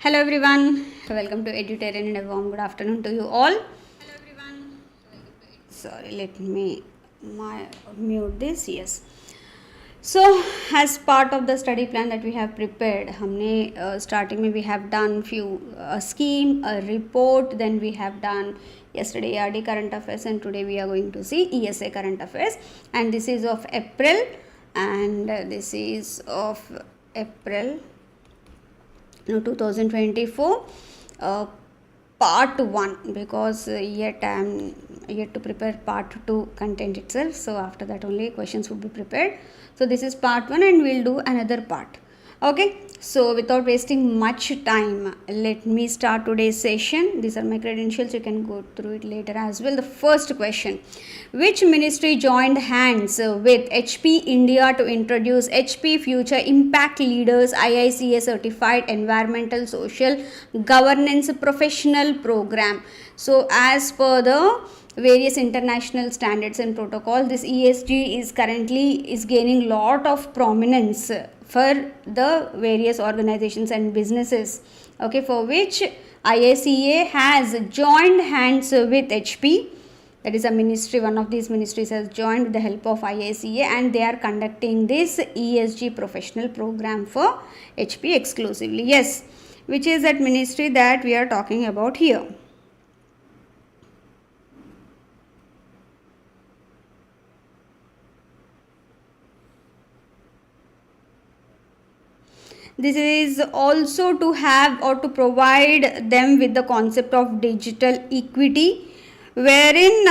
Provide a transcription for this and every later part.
Hello everyone, welcome to EduTerrain and a warm good afternoon to you all. Hello everyone. Sorry, let me mute this. Yes. So, as part of the study plan that we have prepared, हमने starting में we have done few scheme, a report, then we have done yesterday ERD current affairs, and today we are going to see ESA current affairs, and this is of April, and this is of April 2024 part 1, because yet I am yet to prepare part 2 content itself, so after that only questions would be prepared. So this is part 1 and we'll do another part. Okay, so without wasting much time, let me start today's session. These are my credentials, you can go through it later as well. The first question: which ministry joined hands with HP India to introduce HP Future Impact Leaders IICA Certified Environmental Social Governance Professional Program? So as per the various international standards and protocols, this ESG is currently gaining lot of prominence for the various organizations and businesses, okay, for which IICA has joined hands with HP. That is a ministry, one of these ministries has joined with the help of IICA, and they are conducting this ESG professional program for HP exclusively. Yes, which is that ministry that we are talking about here. This is also to have or to provide them with the concept of digital equity, wherein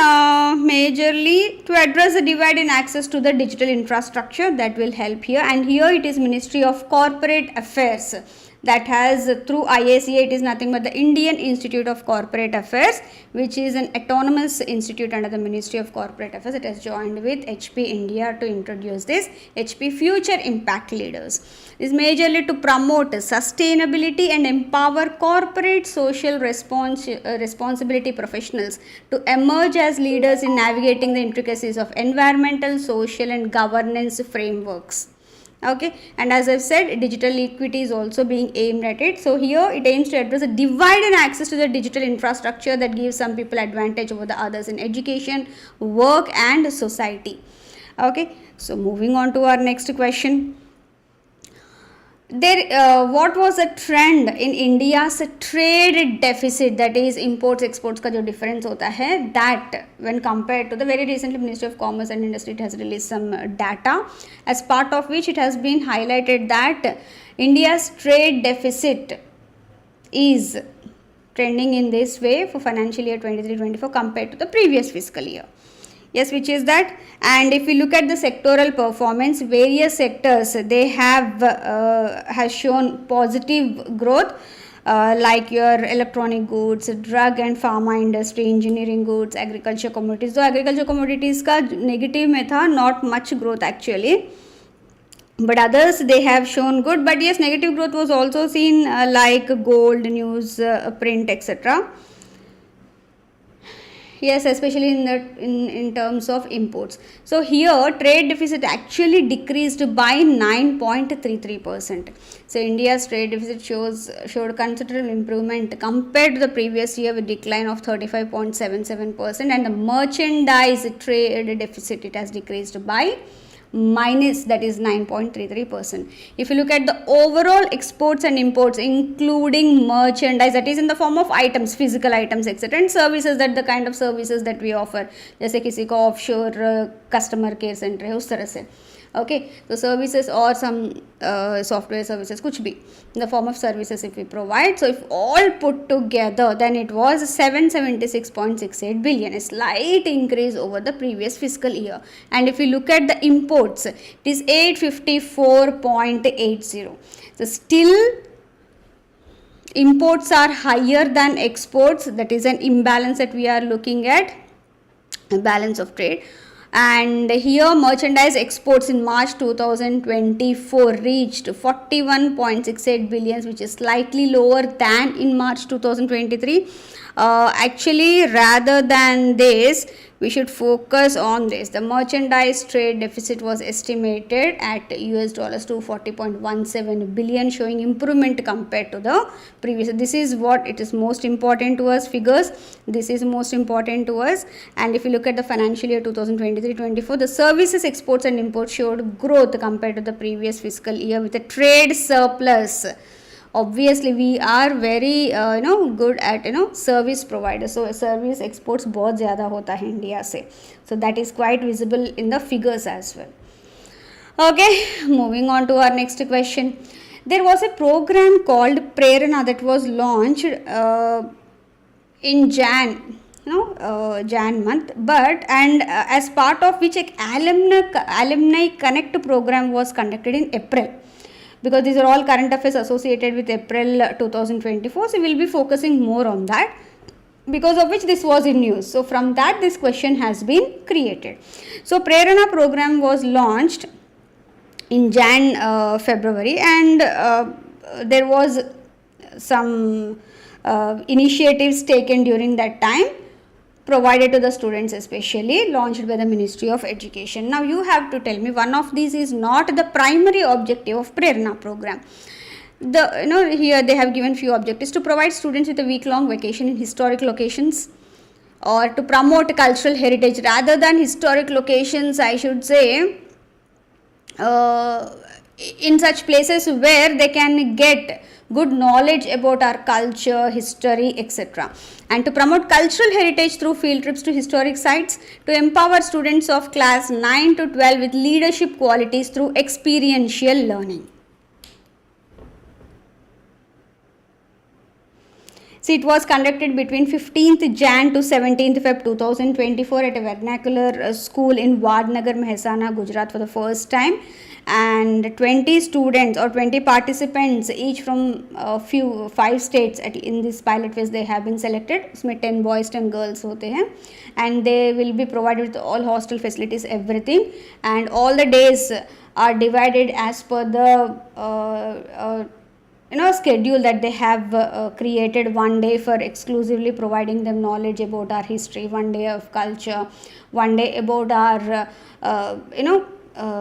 majorly to address the divide in access to the digital infrastructure, that will help here. And here it is Ministry of Corporate Affairs that has, through IACA, it is nothing but the Indian Institute of Corporate Affairs, which is an autonomous institute under the Ministry of Corporate Affairs. It has joined with HP India to introduce this HP Future Impact Leaders. This is majorly to promote sustainability and empower corporate social responsibility professionals to emerge as leaders in navigating the intricacies of environmental, social and governance frameworks. Okay, and as I've said, digital equity is also being aimed at it. So here it aims to address a divide in access to the digital infrastructure that gives some people advantage over the others in education, work and society. Okay, so moving on to our next question. What was the trend in India's trade deficit, that is imports exports का जो difference होता है, that when compared to the very recently Ministry of Commerce and Industry, it has released some data, as part of which it has been highlighted that India's trade deficit is trending in this way for financial year 23-24 compared to the previous fiscal year. Yes, which is that. And if we look at the sectoral performance, various sectors, they have has shown positive growth, like your electronic goods, drug and pharma industry, engineering goods, agriculture commodities. So agriculture commodities का negative में था, not much growth actually, but others they have shown good. But yes, negative growth was also seen, like gold, news, print, etc. Yes, especially in terms of imports. So here trade deficit actually decreased by 9.33%. So India's trade deficit showed considerable improvement compared to the previous year, with decline of 35.77%, and the merchandise trade deficit, it has decreased by minus, that is 9.33%. If you look at the overall exports and imports, including merchandise, that is in the form of items, physical items, etc., and services, that the kind of services that we offer, जैसे किसी को offshore customer care center है उस तरह से, okay, so services or some software services, कुछ भी in the form of services if we provide. So if all put together, then it was 776.68 billion, a slight increase over the previous fiscal year. And if we look at the imports, it is 854.80. So still imports are higher than exports. That is an imbalance that we are looking at, a balance of trade. And here merchandise exports in March 2024 reached 41.68 billion, which is slightly lower than in March 2023. Actually, rather than this, we should focus on this. The merchandise trade deficit was estimated at US dollars 240.17 billion, showing improvement compared to the previous. This is what it is most important to us, figures. This is most important to us. And if you look at the financial year 2023-24, the services exports and imports showed growth compared to the previous fiscal year with a trade surplus. Obviously we are very good at service provider, so service exports बहुत ज़्यादा होता है India से, so that is quite visible in the figures as well. Okay, moving on to our next question. There was a program called Prerana that was launched in Jan month, but as part of which an alumni connect program was conducted in April, because these are all current affairs associated with April 2024, so we will be focusing more on that, because of which this was in news. So from that this question has been created. So Prerana program was launched in February, and there was some initiatives taken during that time, provided to the students, especially launched by the Ministry of Education. Now you have to tell me, one of these is not the primary objective of Prerana program. Here they have given few objectives: to provide students with a week-long vacation in historic locations, or to promote cultural heritage. Rather than historic locations, I should say in such places where they can get good knowledge about our culture, history, etc. And to promote cultural heritage through field trips to historic sites, to empower students of class 9 to 12 with leadership qualities through experiential learning. See, it was conducted between 15th Jan to 17th Feb 2024 at a vernacular school in Vadnagar, Mehsana, Gujarat for the first time. And 20 students or 20 participants, each from 5 states in this pilot phase, they have been selected. इसमें 10 boys 10 girls होते हैं, and they will be provided with all hostel facilities, everything, and all the days are divided as per the schedule that they have created. One day for exclusively providing them knowledge about our history, one day of culture, one day about our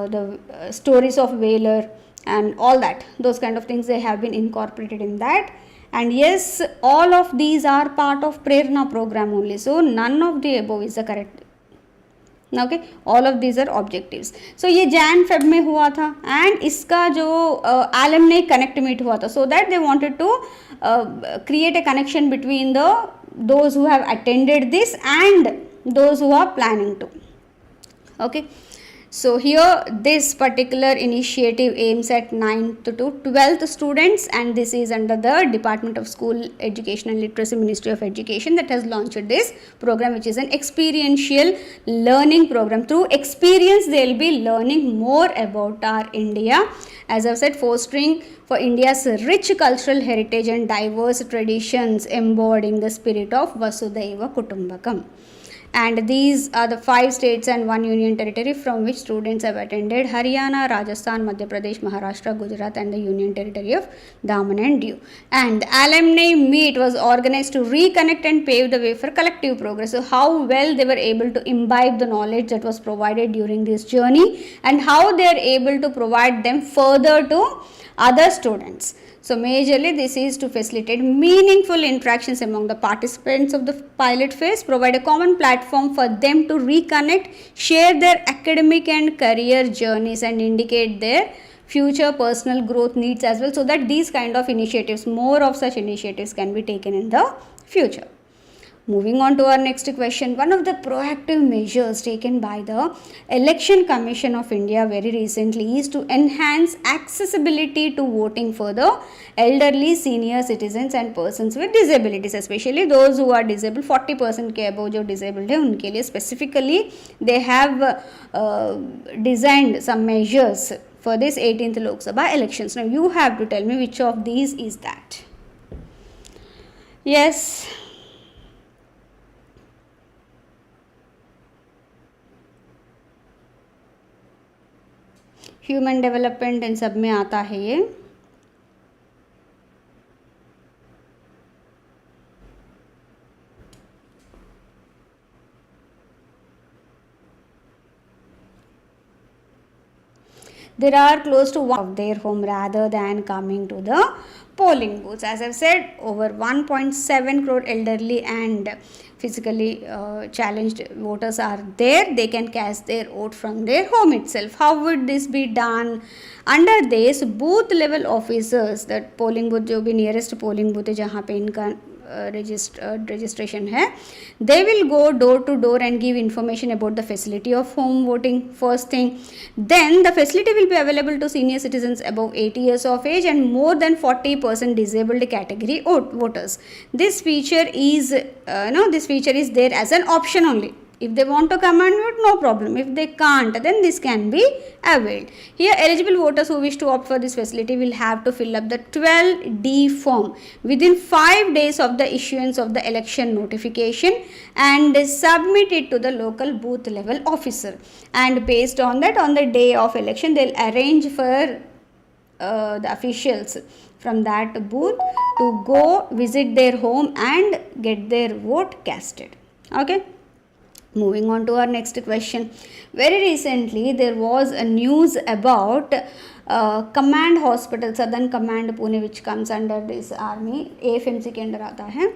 the stories of Valor and all that, those kind of things they have been incorporated in that. And yes, all of these are part of Prerana program only, so none of the above is the correct. Okay, all of these are objectives. So ये Jan-Feb में हुआ था, and इसका जो alumni connect meet हुआ था, so that they wanted to create a connection between those who have attended this and those who are planning to. Okay, so here this particular initiative aims at 9th to 12th students, and this is under the Department of School Education and Literacy, Ministry of Education, that has launched this program, which is an experiential learning program. Through experience they will be learning more about our India, as I have said, fostering for India's rich cultural heritage and diverse traditions, embodying the spirit of Vasudhaiva Kutumbakam. And these are the 5 states and 1 union territory from which students have attended: Haryana, Rajasthan, Madhya Pradesh, Maharashtra, Gujarat, and the union territory of Daman and Diu. And the alumni meet was organized to reconnect and pave the way for collective progress. So how well they were able to imbibe the knowledge that was provided during this journey, and how they are able to provide them further to other students. So majorly this is to facilitate meaningful interactions among the participants of the pilot phase, provide a common platform for them to reconnect, share their academic and career journeys, and indicate their future personal growth needs as well, so that these kind of initiatives, more of such initiatives can be taken in the future. Moving on to our next question. One of the proactive measures taken by the Election Commission of India very recently is to enhance accessibility to voting for the elderly, senior citizens and persons with disabilities, especially those who are disabled. 40% के above जो disabled है उनके लिए specifically they have designed some measures for this 18th Lok Sabha elections. Now you have to tell me which of these is that. Yes. Human development in सब में आता है ये. They are close to one of their home rather than coming to the polling booths. As I've said, over 1.7 crore elderly and physically challenged voters are there. They can cast their vote from their home itself. How would this be done? Under this, booth level officers, that polling booth जो भी nearest polling booth है जहाँ पे इनका registration है, they will go door to door and give information about the facility of home voting first thing. Then the facility will be available to senior citizens above 80 years of age and more than 40% disabled category voters. This feature is there as an option only. If they want to come and vote, no problem. If they can't, then this can be availed. Here, eligible voters who wish to opt for this facility will have to fill up the 12D form within 5 days of the issuance of the election notification and submit it to the local booth level officer. And based on that, on the day of election, they'll arrange for the officials from that booth to go visit their home and get their vote casted. Okay. Moving on to our next question. Very recently, there was a news about Command Hospital, Southern Command Pune, which comes under this army, AFMC के अंदर आता है,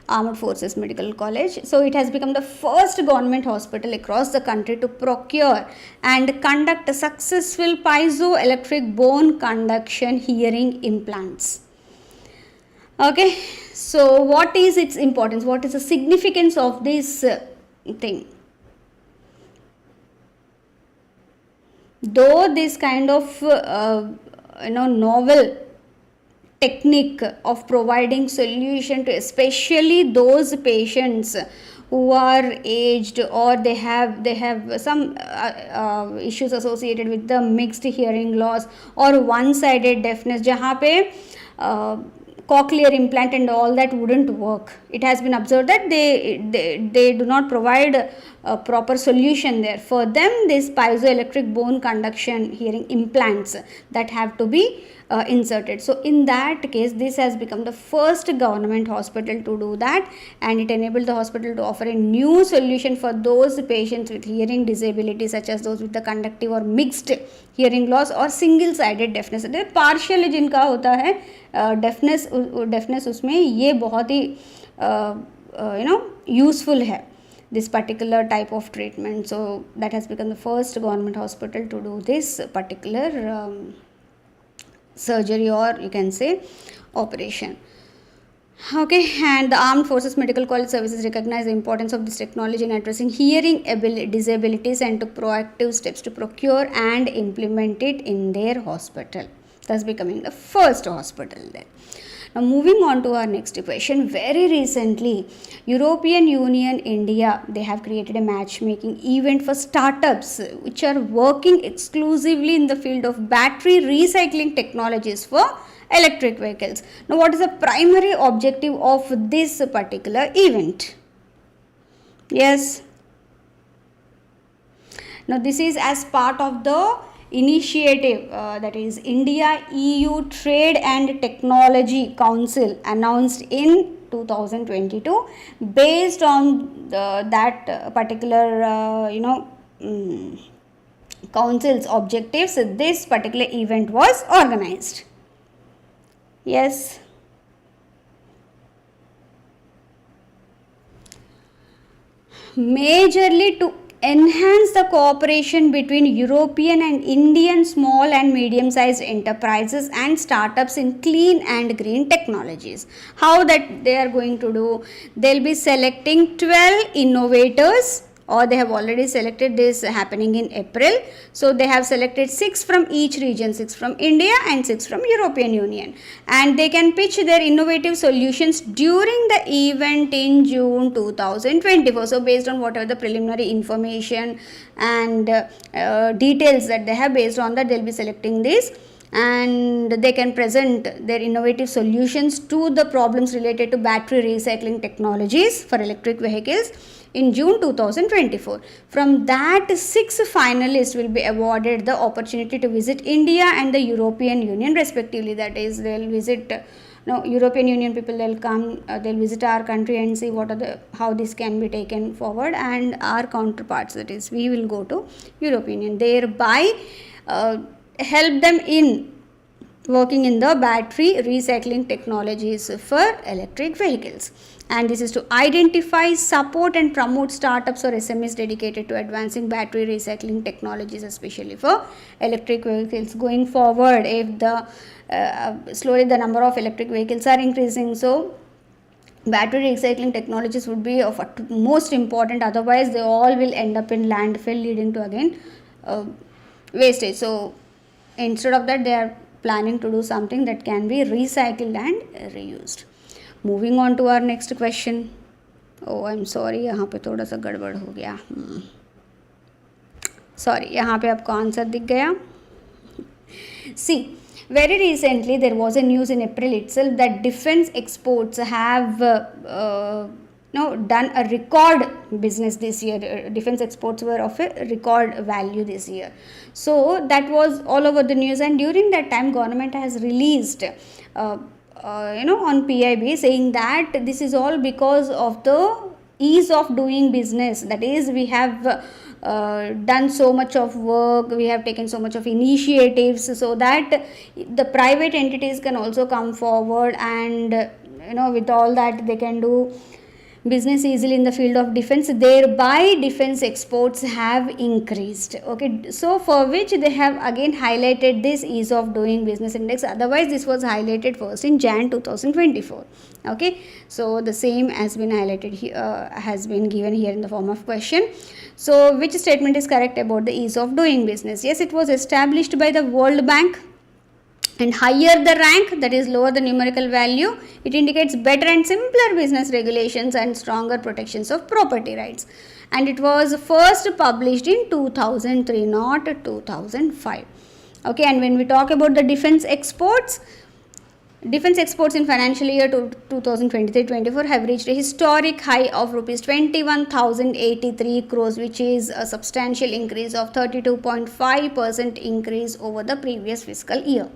Armed Forces Medical College. So it has become the first government hospital across the country to procure and conduct successful piezoelectric bone conduction hearing implants. Okay, so what is its importance? What is the significance of this thing? Though this kind of novel technique of providing solution to especially those patients who are aged or they have some issues associated with the mixed hearing loss or one-sided deafness, जहाँ पे cochlear implant and all that wouldn't work. It has been observed that they do not provide a proper solution there. For them, this piezoelectric bone conduction hearing implants that have to be inserted. So in that case, this has become the first government hospital to do that, and it enabled the hospital to offer a new solution for those patients with hearing disability such as those with the conductive or mixed hearing loss or single sided deafness. Partially जिनका होता है deafness उसमें ये बहुत ही useful है, this particular type of treatment. So that has become the first government hospital to do this particular surgery, or you can say operation. Okay, and the Armed Forces Medical College Services recognize the importance of this technology in addressing hearing disabilities and took proactive steps to procure and implement it in their hospital, thus becoming the first hospital there. Now moving on to our next question. Very recently, European Union India, they have created a matchmaking event for startups which are working exclusively in the field of battery recycling technologies for electric vehicles. Now what is the primary objective of this particular event? Yes. Now this is as part of the initiative that is India EU Trade and Technology Council announced in 2022. Based on that particular council's objectives, this particular event was organized. Yes. Majorly to enhance the cooperation between European and Indian small and medium-sized enterprises and startups in clean and green technologies. How that they are going to do? They'll be selecting 12 innovators, or they have already selected, this happening in April. So they have selected 6 from each region, 6 from India and 6 from European Union, and they can pitch their innovative solutions during the event in June 2024. So based on whatever the preliminary information and details that they have, based on that they'll be selecting this, and they can present their innovative solutions to the problems related to battery recycling technologies for electric vehicles in June 2024. From that, 6 finalists will be awarded the opportunity to visit India and the European Union respectively. That is, they'll visit European Union people, they'll come, they'll visit our country and see what are how this can be taken forward, and our counterparts, that is, we will go to European Union, thereby help them in working in the battery recycling technologies for electric vehicles. And this is to identify, support and promote startups or SMEs dedicated to advancing battery recycling technologies, especially for electric vehicles. Going forward, if the slowly the number of electric vehicles are increasing, so battery recycling technologies would be of most important, otherwise they all will end up in landfill, leading to again wastage. So instead of that, they are planning to do something that can be recycled and reused. Moving on to our next question. Oh, I'm sorry, यहाँ पे थोड़ा सा गड़बड़ हो गया. Sorry, यहाँ पे आपको आंसर दिख गया. See, very recently there was a news in April itself that defense exports have done a record business this year. Defense exports were of a record value this year. So that was all over the news, and during that time government has released on PIB, saying that this is all because of the ease of doing business. That is, we have done so much of work, we have taken so much of initiatives, so that the private entities can also come forward, and with all that they can do business easily in the field of defense, thereby defense exports have increased. Okay, so for which they have again highlighted this ease of doing business index. Otherwise this was highlighted first in Jan 2024. Okay, so the same has been highlighted here, has been given here in the form of question. So which statement is correct about the ease of doing business? Yes, it was established by the World Bank, and higher the rank, that is lower the numerical value, it indicates better and simpler business regulations and stronger protections of property rights. And it was first published in 2003, not 2005. Okay, and when we talk about the defense exports in financial year 2023-24 have reached a historic high of rupees 21,083 crores, which is a substantial increase of 32.5% increase over the previous fiscal year.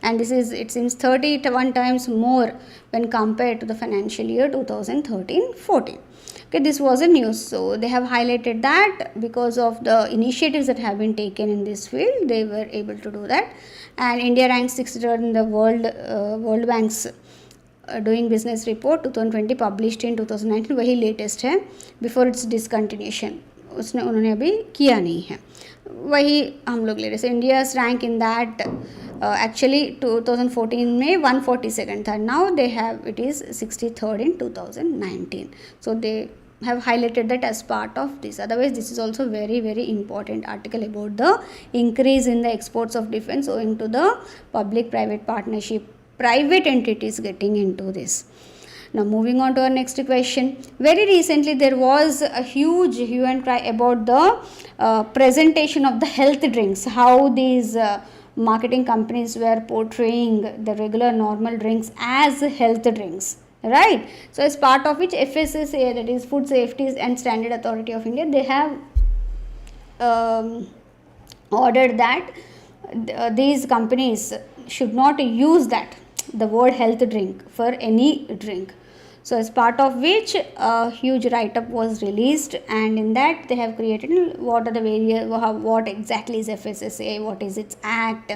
And this is, it seems, 31 times more when compared to the financial year 2013-14. Okay, this was a news. So they have highlighted that because of the initiatives that have been taken in this field, they were able to do that. And India ranks 63rd in the World Bank's doing business report 2020 published in 2019. वही latest है, before its discontinuation उसने उन्होंने अभी किया नहीं है, वही हम लोग ले रहे हैं. India's rank in that actually 2014 में 142nd था. Now they have, it is 63rd in 2019. So they have highlighted that as part of this. Otherwise this is also very important article about the increase in the exports of defense owing to the public private partnership, private entities getting into this. Now moving on to our next question. Very recently there was a huge hue and cry about the presentation of the health drinks, how these marketing companies were portraying the regular normal drinks as health drinks, right? So as part of which FSSAI, that is Food Safety and Standard Authority of India, they have ordered that these companies should not use the word health drink for any drink. So as part of which a huge write-up was released, and in that they have created what are the various, what exactly is FSSAI, what is its act,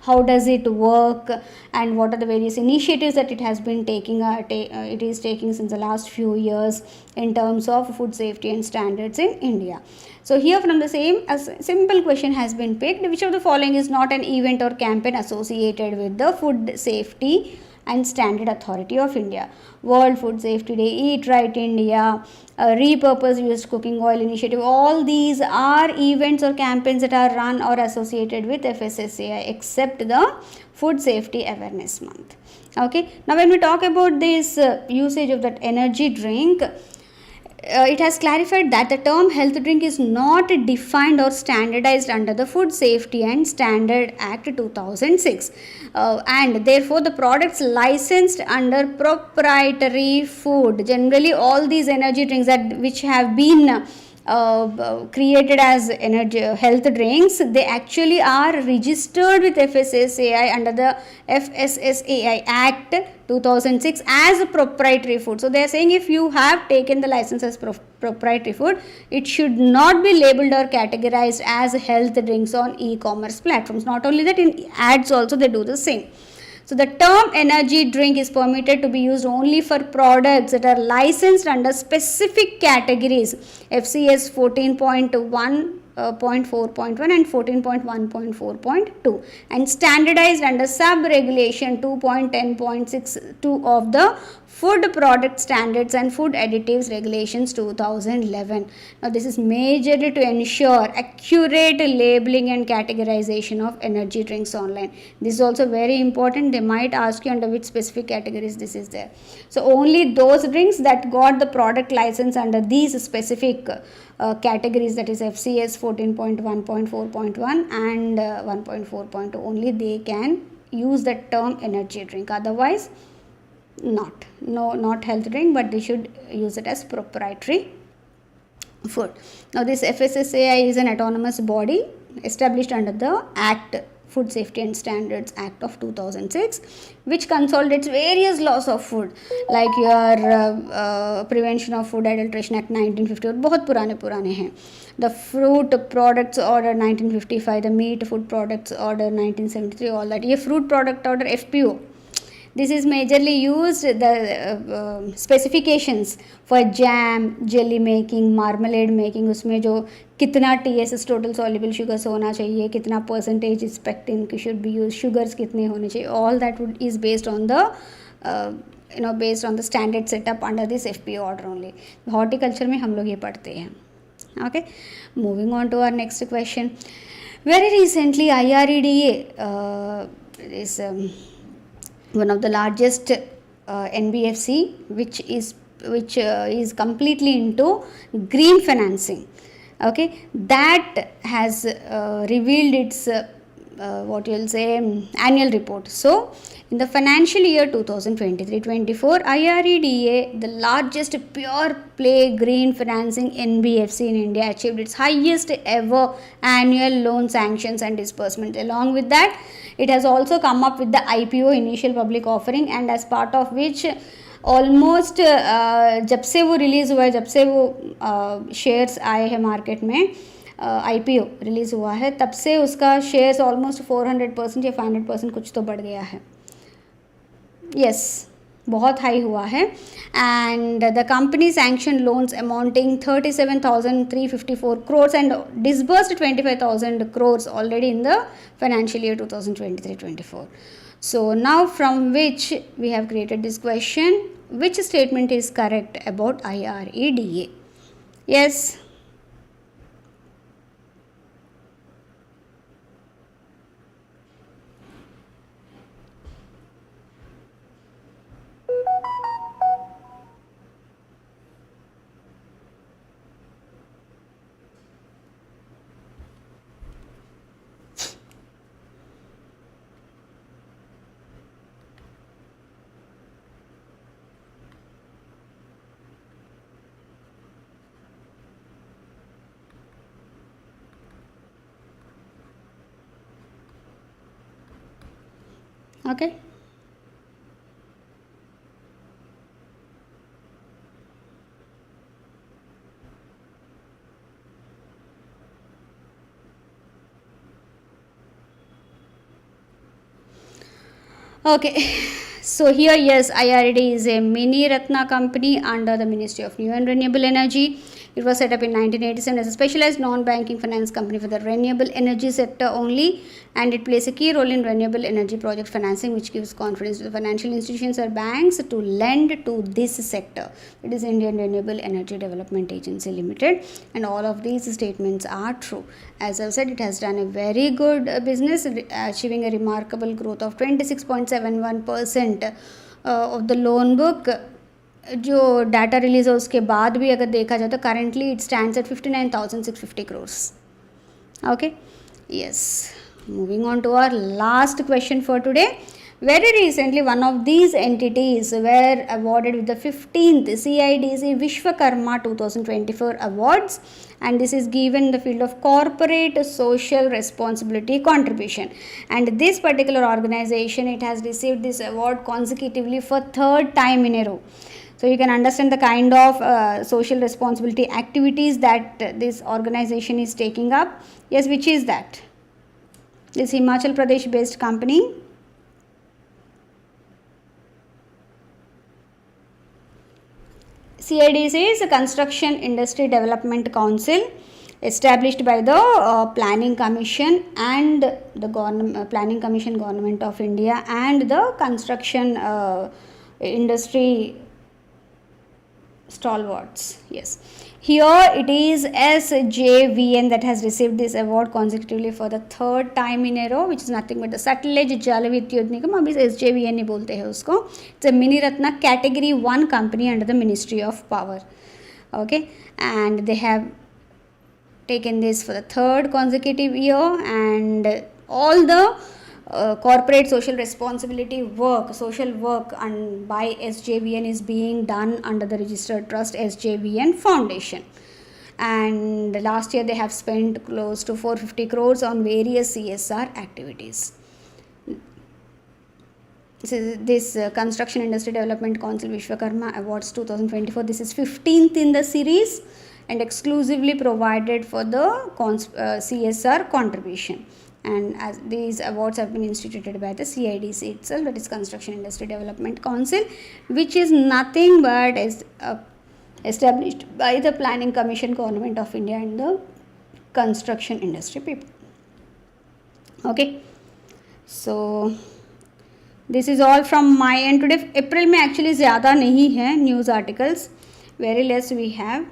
how does it work, and what are the various initiatives that it has been taking, it is taking since the last few years in terms of food safety and standards in India. So here from the same, a simple question has been picked: which of the following is not an event or campaign associated with the Food Safety and Standard Authority of India? World Food Safety Day, Eat Right India, Repurpose Used Cooking Oil Initiative, all these are events or campaigns that are run or associated with FSSAI, except the Food Safety Awareness Month. Okay, now when we talk about this usage of that energy drink, it has clarified that the term health drink is not defined or standardized under the Food Safety and Standard Act 2006, and therefore the products licensed under proprietary food, generally all these energy drinks that which have been created as energy health drinks, they actually are registered with FSSAI under the FSSAI Act 2006 as a proprietary food. So they are saying if you have taken the license as proprietary food, it should not be labeled or categorized as health drinks on e-commerce platforms. Not only that, in ads also they do the same. So the term energy drink is permitted to be used only for products that are licensed under specific categories FCS 14.1. 0.4.1 and 14.1.4.2 and standardized under sub-regulation 2.10.62 of the Food Product Standards and Food Additives Regulations 2011. Now this is majorly to ensure accurate labeling and categorization of energy drinks online. This is also very important. They might ask you under which specific categories this is there. So only those drinks that got the product license under these specific categories, that is FCS 14.1.4.1 and 1.4.2, only they can use the term energy drink. Otherwise, not health drink, but they should use it as proprietary food. Now this FSSAI is an autonomous body established under the Act, Food Safety and Standards Act of 2006, which consolidates various laws of food like your Prevention of Food Adulteration Act 1950 और बहुत पुराने हैं, the Fruit Products Order 1955, the Meat Food Products Order 1973, all that. ये Fruit Product Order FPO, this is majorly used the specifications for jam, jelly making, marmalade making, उसमें जो कितना TSS total soluble sugars होना चाहिए, कितना percentage pectin should be used, sugars कितने होने चाहिए, all that is based on the based on the standard setup under this FPO order only. Horticulture में हम लोग ये पढ़ते हैं. Okay, moving on to our next question. Very recently IREDA is one of the largest NBFC which is completely into green financing. Okay, that has revealed its annual report. So in the financial year 2023-24, IREDA, the largest pure play green financing NBFC in India, achieved its highest ever annual loan sanctions and disbursements. Along with that, it has also come up with the IPO, initial public offering, and as part of which almost जब से वो release हुआ है, जब से वो shares आए हैं मार्केट में, IPO रिलीज़ हुआ है, तब से उसका शेयर्स ऑलमोस्ट 400% या 500% कुछ तो बढ़ गया है. यस, बहुत हाई हुआ है. And the company sanction loans amounting 37,354 crores and disbursed 25,000 crores already in the financial year 2023-24. So now from which we have created this question, which statement is correct about IREDA? Yes. Okay. Okay. So here, yes, IREDA is a mini Ratna company under the Ministry of New and Renewable Energy. It was set up in 1987 as a specialized non-banking finance company for the renewable energy sector only, and it plays a key role in renewable energy project financing, which gives confidence to the financial institutions or banks to lend to this sector. It is Indian Renewable Energy Development Agency Limited, and all of these statements are true. As I've said, it has done a very good business, achieving a remarkable growth of 26.71% of the loan book. जो data release है उसके बाद भी अगर देखा जाए तो currently it stands eight 59,650 crores. Okay, yes, moving on to our last question for today. Very recently, one of these entities were awarded with the 15th CIDC Vishwakarma 2024 awards and this is given in the field of corporate social responsibility contribution. And this particular organization, it has received this award consecutively for third time in a row. So you can understand the kind of social responsibility activities that this organization is taking up. Yes, which is that? This Himachal Pradesh based company. CIDC is a Construction Industry Development Council, established by the Planning Commission and the Planning Commission, Government of India, and the construction industry stalwarts. Yes, here it is SJVN that has received this award consecutively for the third time in a row, which is nothing but the Sutlej Jal Vidyut Nigam. अभी SJVN ही बोलते हैं उसको. It's a mini Ratna category 1 company under the Ministry of Power. Okay, and they have taken this for the third consecutive year, and all the corporate social responsibility work, social work and by SJVN is being done under the registered trust SJVN Foundation. And last year they have spent close to 450 crores on various CSR activities. This Construction Industry Development Council Vishwakarma Awards 2024, this is 15th in the series and exclusively provided for the CSR contribution. And as these awards have been instituted by the CIDC itself, that is Construction Industry Development Council, which is nothing but is established by the Planning Commission, Government of India, and the construction industry people. Okay, so this is all from my end today. April में actually ज़्यादा नहीं है news articles, very less we have,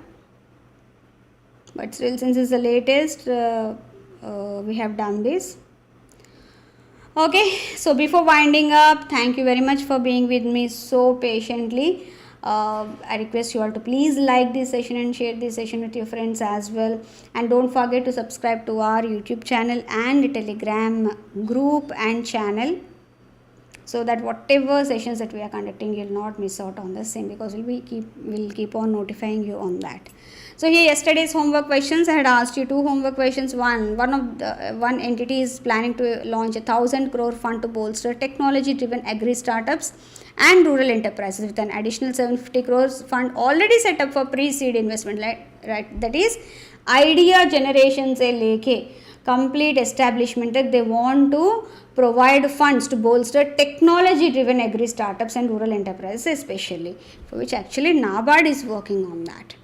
but still since it's the latest, we have done this. Okay, so before winding up, thank you very much for being with me so patiently. I request you all to please like this session and share this session with your friends as well, and don't forget to subscribe to our YouTube channel and Telegram group and channel, so that whatever sessions that we are conducting, you'll not miss out on the same, because we'll keep on notifying you on that. So here yesterday's homework questions, I had asked you 2 homework questions. One entity is planning to launch 1,000 crore fund to bolster technology driven agri startups and rural enterprises, with an additional 750 crores fund already set up for pre-seed investment, right? That is idea generation se leke complete establishment तक they want to provide funds to bolster technology driven agri startups and rural enterprises especially, for which actually NABARD is working on that.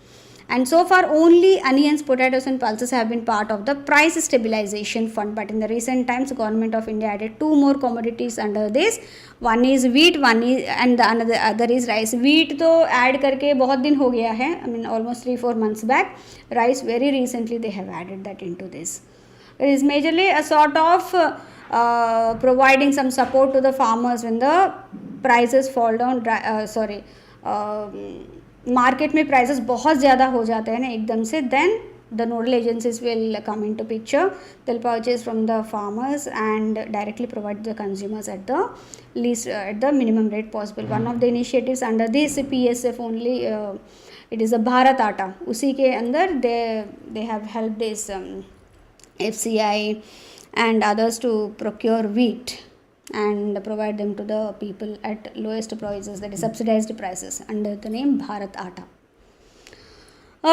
And so far only onions, potatoes and pulses have been part of the price stabilization fund, but in the recent times Government of India added 2 more commodities under this. One is wheat, one is and the other is rice. Wheat तो add करके बहुत दिन हो गया है, I mean almost 3-4 months back. Rice very recently they have added that into this. It is majorly a sort of providing some support to the farmers when the prices fall down. Market में prices बहुत ज़्यादा हो जाते हैं ना एकदम से, then the nodal agencies will come into picture. They will purchase from the farmers and directly provide the consumers at the least at the minimum rate possible. One of the initiatives under this PSF only, it is a Bharat Atta, उसी के अंदर they have help this FCI and others to procure wheat and provide them to the people at lowest prices, that is subsidized prices, under the name Bharat Atta.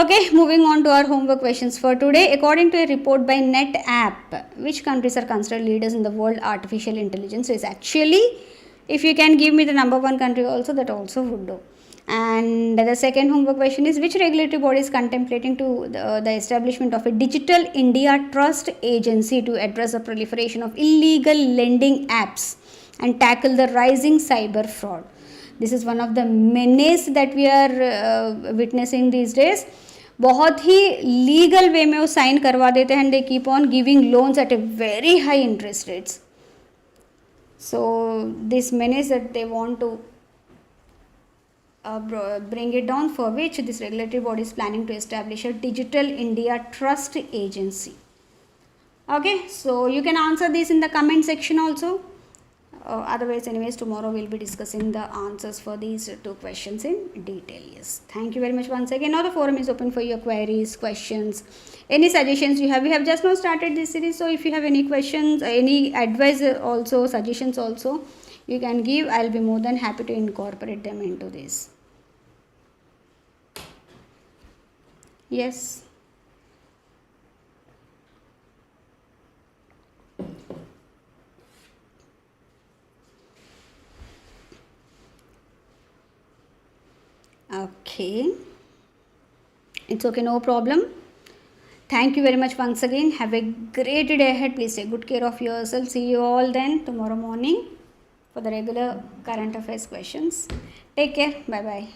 Okay, moving on to our homework questions for today. According to a report by NetApp, which countries are considered leaders in the world artificial intelligence? So it's actually, if you can give me the number 1 country also, that also would do. And the second homework question is, which regulatory body is contemplating to the establishment of a Digital India Trust Agency to address the proliferation of illegal lending apps and tackle the rising cyber fraud? This is one of the menace that we are witnessing these days. बहुत ही legal way में वो sign करवा देते हैं, they keep on giving loans at a very high interest rates. So this menace that they want to bring it down, for which this regulatory body is planning to establish a Digital India Trust Agency. Okay, so you can answer this in the comment section also. Otherwise, anyways, tomorrow we'll be discussing the answers for these two questions in detail. Yes, thank you very much once again. Now the forum is open for your queries, questions, any suggestions you have. We have just now started this series, so if you have any questions, any advice also, suggestions also, you can give. I'll be more than happy to incorporate them into this. Yes. Okay, it's okay, no problem. Thank you very much once again. Have a great day ahead. Please take good care of yourself. See you all then tomorrow morning for the regular current affairs questions. Take care. Bye bye.